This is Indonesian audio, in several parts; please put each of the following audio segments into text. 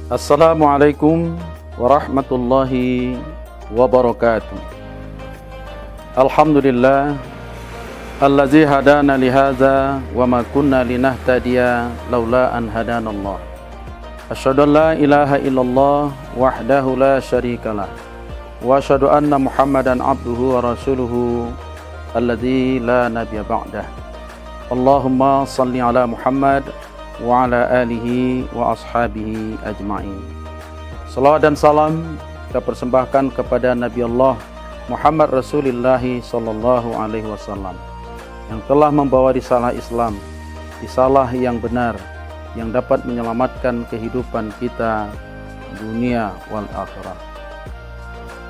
Assalamualaikum warahmatullahi wabarakatuh. Alhamdulillah allazi hadana lihadza wa ma kunna linahtadiya laula an hadanallah. Asyhadu an la ilaha illallah wahdahu la syarikalah wa asyhadu anna Muhammadan abduhu wa rasuluhu allazi la nabiyya ba'dah. Allahumma salli ala Muhammad wa ala alihi wa ashabihi ajma'in. Salawat dan salam kita persembahkan kepada Nabi Allah Muhammad Rasulullah sallallahu alaihi wasallam yang telah membawa risalah Islam, risalah yang benar yang dapat menyelamatkan kehidupan kita dunia wal akhirah.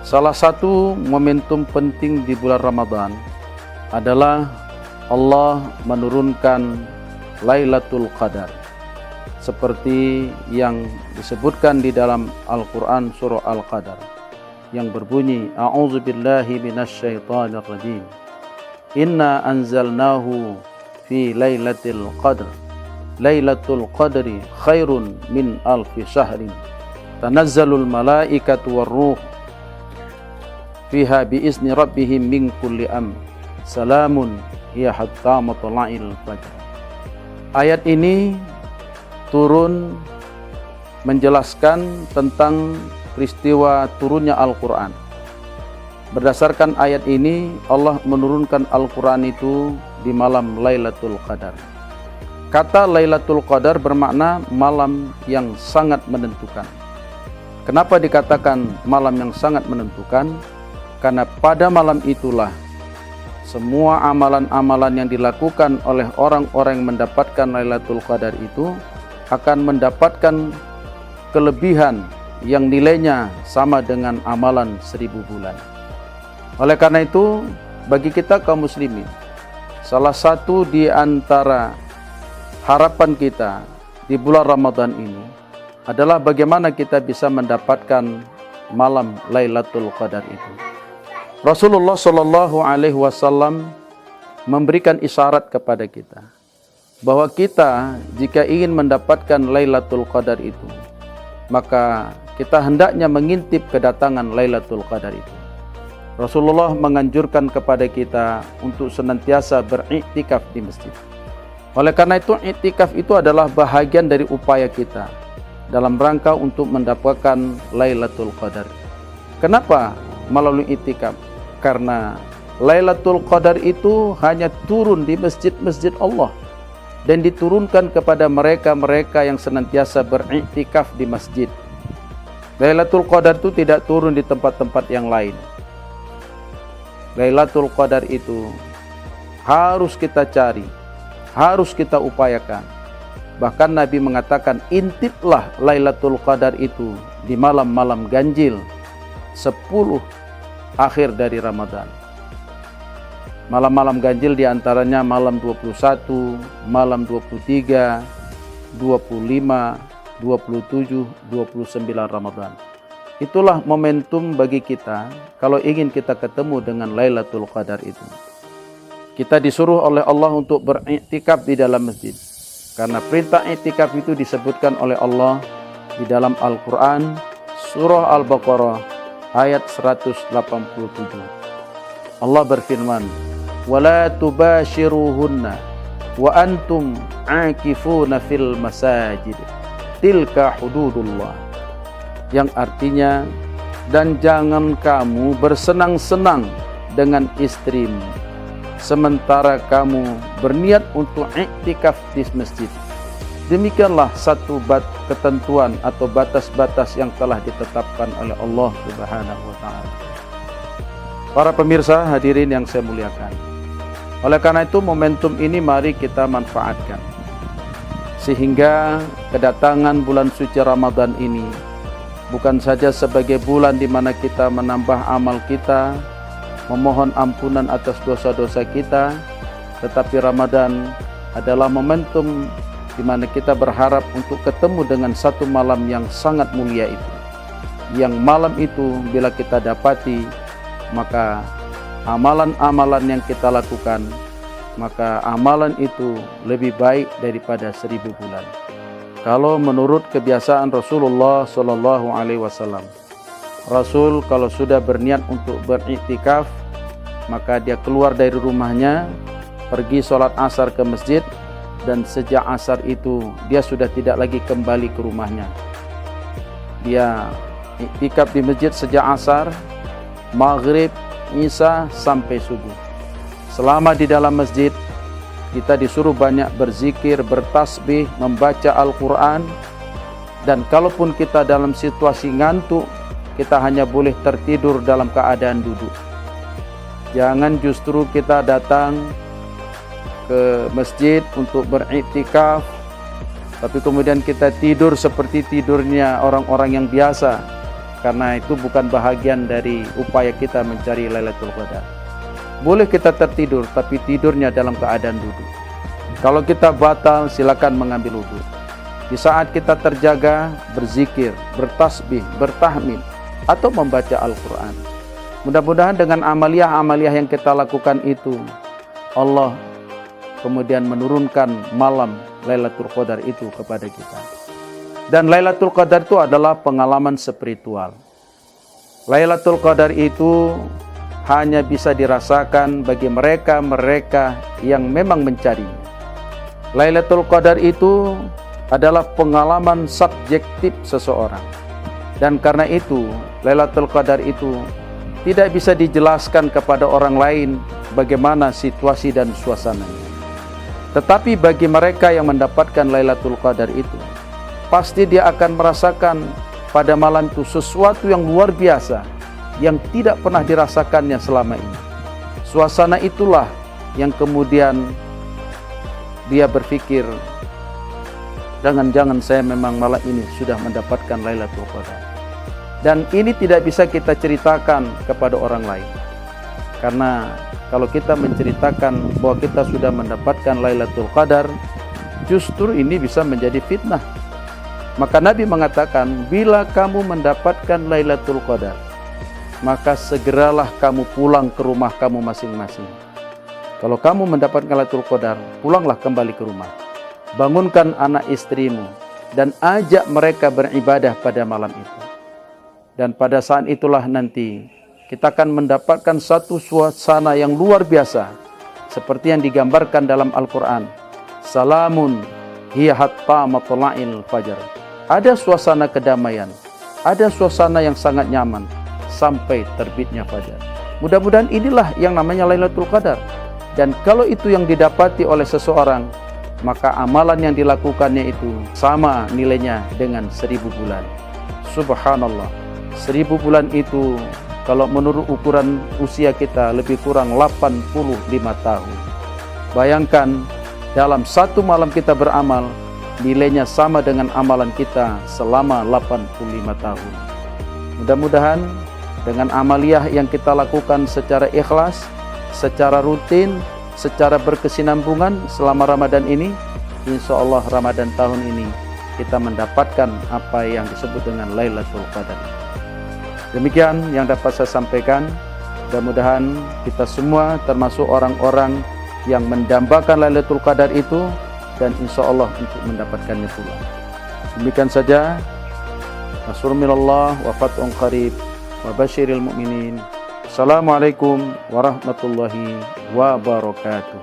Salah satu momentum penting di bulan Ramadan adalah Allah menurunkan Lailatul Qadar, seperti yang disebutkan di dalam Al-Quran surah Al-Qadar yang berbunyi A'udzubillahi minasyaitonir rajim. Inna anzalnahu fi lailatul qadr. Lailatul qadri khairun min alfi syahrin. Tanazzalul malaikatu warruh fiha biizni rabbihim min kulli amr. Salamun hiya hatta matla'il fajr. Ayat ini turun menjelaskan tentang peristiwa turunnya Al-Quran. Berdasarkan ayat ini, Allah menurunkan Al-Quran itu di malam Lailatul Qadar. Kata Lailatul Qadar bermakna malam yang sangat menentukan. Kenapa dikatakan malam yang sangat menentukan? Karena pada malam itulah semua amalan-amalan yang dilakukan oleh orang-orang yang mendapatkan Lailatul Qadar itu akan mendapatkan kelebihan yang nilainya sama dengan amalan 1000 bulan. Oleh karena itu, bagi kita kaum muslimin, salah satu di antara harapan kita di bulan Ramadan ini adalah bagaimana kita bisa mendapatkan malam Lailatul Qadar itu. Rasulullah Shallallahu Alaihi Wasallam memberikan isyarat kepada kita bahwa kita jika ingin mendapatkan Lailatul Qadar itu, maka kita hendaknya mengintip kedatangan Lailatul Qadar itu. Rasulullah menganjurkan kepada kita untuk senantiasa beriktikaf di masjid. Oleh karena itu, iktikaf itu adalah bahagian dari upaya kita dalam rangka untuk mendapatkan Lailatul Qadar. Kenapa melalui iktikaf? Karena Lailatul Qadar itu hanya turun di masjid-masjid Allah dan diturunkan kepada mereka-mereka yang senantiasa beriktikaf di masjid. Lailatul Qadar itu tidak turun di tempat-tempat yang lain. Lailatul Qadar itu harus kita cari, harus kita upayakan. Bahkan Nabi mengatakan, intiplah Lailatul Qadar itu di malam-malam ganjil 10 akhir dari Ramadan. Malam-malam ganjil diantaranya malam 21, malam 23, 25, 27, 29 Ramadan. Itulah momentum bagi kita kalau ingin kita ketemu dengan Lailatul Qadar itu. Kita disuruh oleh Allah untuk beriktikaf di dalam masjid. Karena perintah iktikaf itu disebutkan oleh Allah di dalam Al-Quran surah Al-Baqarah ayat 187. Allah berfirman, "Wala tubashiruhunna wa antum aakifuna fil masajid. Tilka hududullah." Yang artinya, dan jangan kamu bersenang-senang dengan istrimu sementara kamu berniat untuk iktikaf di masjid. Demikianlah satu ketentuan atau batas-batas yang telah ditetapkan oleh Allah Subhanahu wa taala. Para pemirsa hadirin yang saya muliakan. Oleh karena itu momentum ini mari kita manfaatkan. Sehingga kedatangan bulan suci Ramadan ini bukan saja sebagai bulan di mana kita menambah amal kita, memohon ampunan atas dosa-dosa kita, tetapi Ramadan adalah momentum di mana kita berharap untuk ketemu dengan satu malam yang sangat mulia itu. Yang malam itu bila kita dapati, maka amalan-amalan yang kita lakukan, maka amalan itu lebih baik daripada 1000 bulan. Kalau menurut kebiasaan Rasulullah Shallallahu Alaihi Wasallam, Rasul kalau sudah berniat untuk beriktikaf, maka dia keluar dari rumahnya, pergi sholat asar ke masjid, dan sejak asar itu dia sudah tidak lagi kembali ke rumahnya. Dia iktikaf di masjid sejak asar, maghrib, isya sampai subuh. Selama di dalam masjid, kita disuruh banyak berzikir, bertasbih, membaca Al-Quran. Dan kalaupun kita dalam situasi ngantuk, kita hanya boleh tertidur dalam keadaan duduk. Jangan justru kita datang ke masjid untuk beriktikaf, tapi kemudian kita tidur seperti tidurnya orang-orang yang biasa, karena itu bukan bahagian dari upaya kita mencari Lailatul Qadar. Boleh kita tertidur, tapi tidurnya dalam keadaan duduk. Kalau kita batal, silakan mengambil wudhu. Di saat kita terjaga, berzikir, bertasbih, bertahmid, atau membaca Al-Quran. Mudah-mudahan dengan amaliyah-amaliyah yang kita lakukan itu, Allah kemudian menurunkan malam Lailatul Qadar itu kepada kita. Dan Lailatul Qadar itu adalah pengalaman spiritual. Lailatul Qadar itu hanya bisa dirasakan bagi mereka-mereka yang memang mencarinya. Lailatul Qadar itu adalah pengalaman subjektif seseorang. Dan karena itu, Lailatul Qadar itu tidak bisa dijelaskan kepada orang lain bagaimana situasi dan suasananya. Tetapi bagi mereka yang mendapatkan Lailatul Qadar itu, pasti dia akan merasakan pada malam itu sesuatu yang luar biasa, yang tidak pernah dirasakannya selama ini. Suasana itulah yang kemudian dia berpikir, jangan-jangan saya memang malam ini sudah mendapatkan Lailatul Qadar. Dan ini tidak bisa kita ceritakan kepada orang lain. Karena kalau kita menceritakan bahwa kita sudah mendapatkan Lailatul Qadar, justru ini bisa menjadi fitnah. Maka Nabi mengatakan, bila kamu mendapatkan Lailatul Qadar, maka segeralah kamu pulang ke rumah kamu masing-masing. Kalau kamu mendapatkan Lailatul Qadar, pulanglah kembali ke rumah. Bangunkan anak istrimu dan ajak mereka beribadah pada malam itu. Dan pada saat itulah nanti kita akan mendapatkan satu suasana yang luar biasa, seperti yang digambarkan dalam Al-Quran. Salamun hiya hatta matla'il fajar. Ada suasana kedamaian, ada suasana yang sangat nyaman sampai terbitnya fajar. Mudah-mudahan inilah yang namanya Lailatul Qadar. Dan kalau itu yang didapati oleh seseorang, maka amalan yang dilakukannya itu sama nilainya dengan 1000 bulan. Subhanallah, 1000 bulan itu kalau menurut ukuran usia kita lebih kurang 85 tahun. Bayangkan dalam satu malam kita beramal, nilainya sama dengan amalan kita selama 85 tahun. Mudah-mudahan dengan amaliyah yang kita lakukan secara ikhlas, secara rutin, secara berkesinambungan selama Ramadan ini, insya Allah Ramadan tahun ini kita mendapatkan apa yang disebut dengan Lailatul Qadar. Demikian yang dapat saya sampaikan. Mudah-mudahan kita semua termasuk orang-orang yang mendambakan Lailatul Qadar itu, dan insya Allah untuk mendapatkannya pula. Demikian saja. Nasrun minallah wa fathun qarib wa basyiril mu'minin. Assalamualaikum warahmatullahi wabarakatuh.